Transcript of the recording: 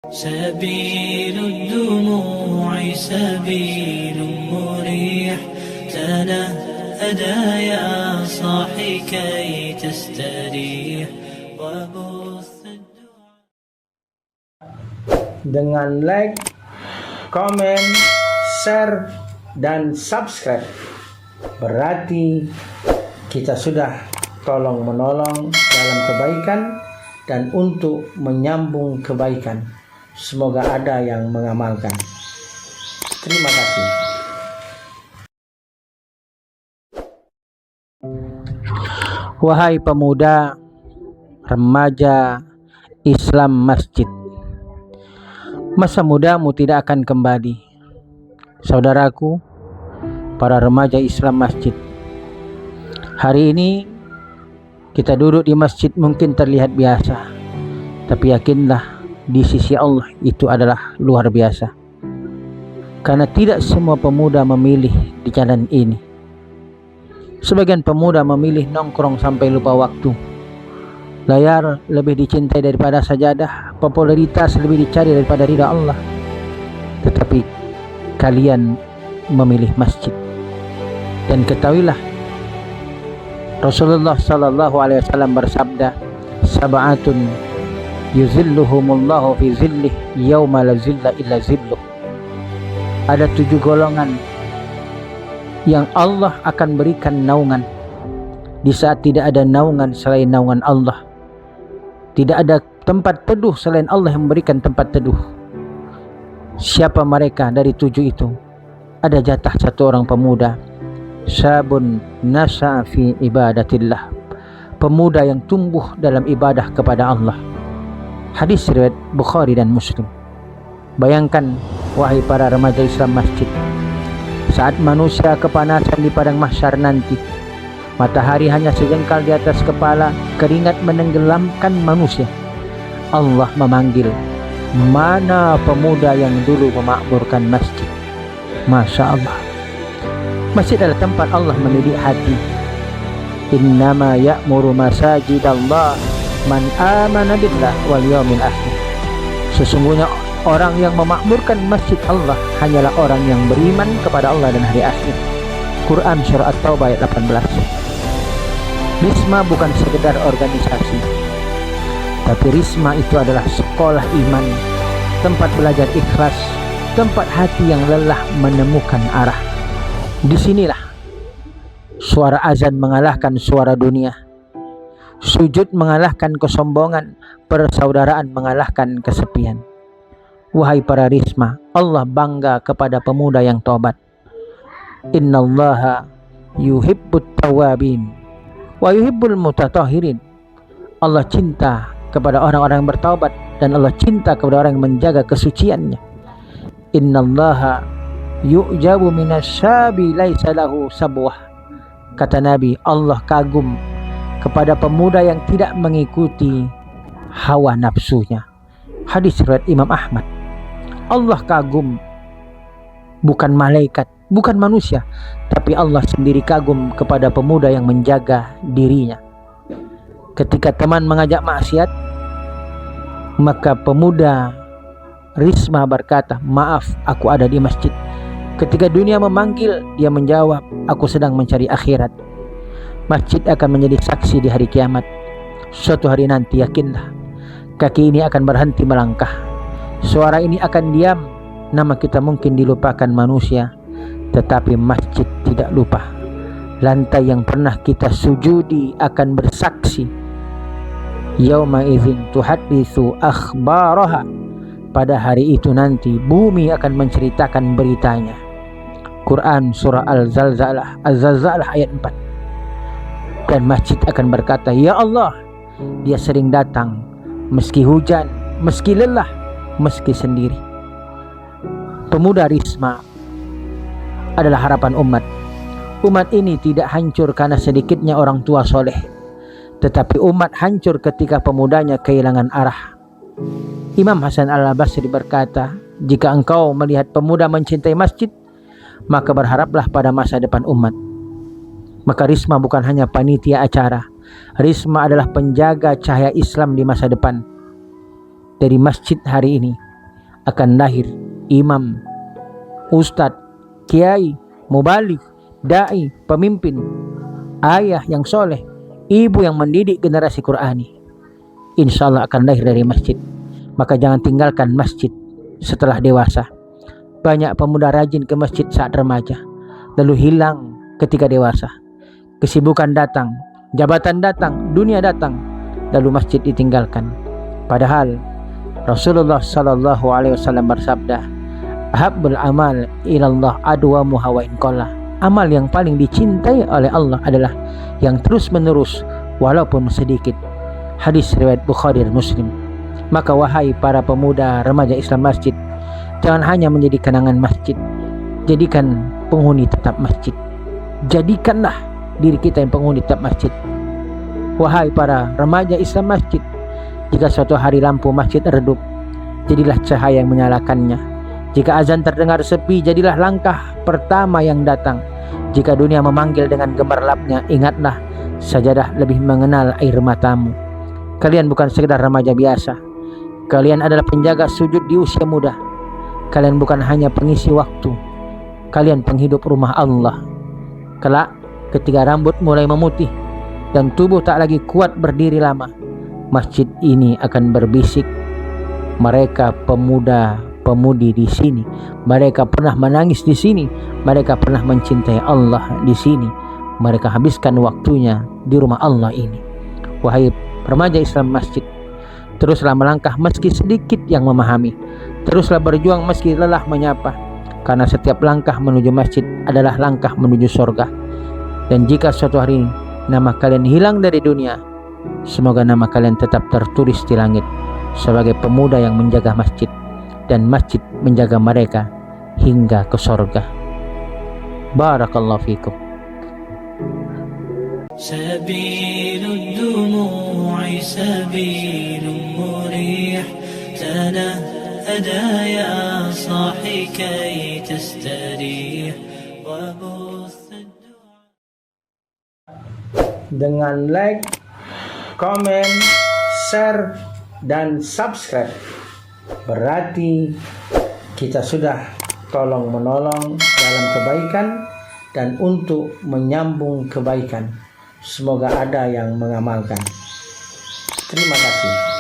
سبيل الدموع سبيل مريح تنهدى يا صاحي كي تستريح وبث dengan like, komen, share, dan subscribe. Berarti kita sudah tolong menolong dalam kebaikan dan untuk menyambung kebaikan. Semoga ada yang mengamalkan. Terima kasih. Wahai pemuda, remaja, Islam masjid, masa mudamu tidak akan kembali. Saudaraku, para remaja Islam masjid, hari ini kita duduk di masjid mungkin terlihat biasa, tapi yakinlah di sisi Allah itu adalah luar biasa. Karena tidak semua pemuda memilih di jalan ini. Sebagian pemuda memilih nongkrong sampai lupa waktu. Layar lebih dicintai daripada sajadah, popularitas lebih dicari daripada ridha Allah. Tetapi kalian memilih masjid. Dan ketahuilah, Rasulullah sallallahu alaihi wasallam bersabda, "Sab'atun yuzilluhumullahu fi zillih yauma la zilla illa zilluh." Ada 7 golongan yang Allah akan berikan naungan di saat tidak ada naungan selain naungan Allah. Tidak ada tempat teduh selain Allah yang memberikan tempat teduh. Siapa mereka dari 7 itu? Ada jatah 1 orang pemuda. Syabun nasha'a fi ibadatillah, pemuda yang tumbuh dalam ibadah kepada Allah. Hadis riwayat Bukhari dan Muslim. Bayangkan, wahai para remaja Islam masjid, saat manusia kepanasan di padang mahsyar nanti, matahari hanya sejengkal di atas kepala, keringat menenggelamkan manusia. Allah memanggil, mana pemuda yang dulu memakmurkan masjid? Masya Allah. Masjid adalah tempat Allah mendidik hati. Innama ya'muru masajidallah man amana billah wal yawmil akhir. Sesungguhnya orang yang memakmurkan masjid Allah hanyalah orang yang beriman kepada Allah dan hari akhir. Quran surah At-Taubah ayat 18. Risma bukan sekedar organisasi, tapi Risma itu adalah sekolah iman, tempat belajar ikhlas, tempat hati yang lelah menemukan arah. Disinilah suara azan mengalahkan suara dunia, sujud mengalahkan kesombongan, persaudaraan mengalahkan kesepian. Wahai para Risma, Allah bangga kepada pemuda yang tobat. Innallaha yuhibbut tawabin wa yuhibbul mutatahhirin. Allah cinta kepada orang-orang yang bertaubat dan Allah cinta kepada orang yang menjaga kesuciannya. Innallaha yu'jabu minasyabi laisa lahu sabwah. Kata Nabi, Allah kagum kepada pemuda yang tidak mengikuti hawa nafsunya. Hadis riwayat Imam Ahmad. Allah kagum, bukan malaikat, bukan manusia, tapi Allah sendiri kagum kepada pemuda yang menjaga dirinya. Ketika teman mengajak maksiat, maka pemuda Risma berkata, maaf, aku ada di masjid. Ketika dunia memanggil, dia menjawab, aku sedang mencari akhirat. Masjid akan menjadi saksi di hari kiamat. Suatu hari nanti, yakinlah, kaki ini akan berhenti melangkah, suara ini akan diam, nama kita mungkin dilupakan manusia, tetapi masjid tidak lupa. Lantai yang pernah kita sujudi akan bersaksi. Yauma idzin tuhadditsu akhbaraha. Pada hari itu nanti bumi akan menceritakan beritanya. Quran surah Al-Zalzalah ayat 4. Dan masjid akan berkata, ya Allah, dia sering datang meski hujan, meski lelah, meski sendiri. Pemuda Risma adalah harapan umat. Umat ini tidak hancur karena sedikitnya orang tua soleh, tetapi umat hancur ketika pemudanya kehilangan arah. Imam Hasan Al-Basri berkata, jika engkau melihat pemuda mencintai masjid, maka berharaplah pada masa depan umat. Maka Risma bukan hanya panitia acara. Risma adalah penjaga cahaya Islam di masa depan. Dari masjid hari ini, akan lahir imam, ustadz, kiai, mubalik, dai, pemimpin, ayah yang soleh, ibu yang mendidik generasi Qurani. Insya Allah akan lahir dari masjid. Maka jangan tinggalkan masjid setelah dewasa. Banyak pemuda rajin ke masjid saat remaja, lalu hilang ketika dewasa. Kesibukan datang, jabatan datang, dunia datang, lalu masjid ditinggalkan. Padahal Rasulullah sallallahu alaihi wasallam bersabda, "Ahabbul amal ilallah adwamuha wa in qalla." Amal yang paling dicintai oleh Allah adalah yang terus menerus walaupun sedikit. Hadis riwayat Bukhari dan Muslim. Maka wahai para pemuda remaja Islam masjid, jangan hanya menjadi kenangan masjid, jadikan penghuni tetap masjid. Jadikanlah diri kita yang penghuni tetap masjid. Wahai para remaja Islam masjid, jika suatu hari lampu masjid redup, jadilah cahaya yang menyalakannya. Jika azan terdengar sepi, jadilah langkah pertama yang datang. Jika dunia memanggil dengan gemerlapnya, ingatlah sajadah lebih mengenal air matamu. Kalian bukan sekedar remaja biasa. Kalian adalah penjaga sujud di usia muda. Kalian bukan hanya pengisi waktu. Kalian penghidup rumah Allah. Kelak ketika rambut mulai memutih dan tubuh tak lagi kuat berdiri lama, masjid ini akan berbisik, mereka pemuda-pemudi di sini, mereka pernah menangis di sini, mereka pernah mencintai Allah di sini, mereka habiskan waktunya di rumah Allah ini. Wahai remaja Islam masjid, teruslah melangkah meski sedikit yang memahami, teruslah berjuang meski lelah menyapa, karena setiap langkah menuju masjid adalah langkah menuju surga. Dan jika suatu hari nama kalian hilang dari dunia, semoga nama kalian tetap tertulis di langit sebagai pemuda yang menjaga masjid, dan masjid menjaga mereka hingga ke surga. Barakallahu fikum. سبيل الدموع سبيل مريح تنهدى يا صاحي كي تستريح وبث Dengan like, komen, share, dan subscribe, berarti kita sudah tolong menolong dalam kebaikan dan untuk menyambung kebaikan. Semoga ada yang mengamalkan. Terima kasih.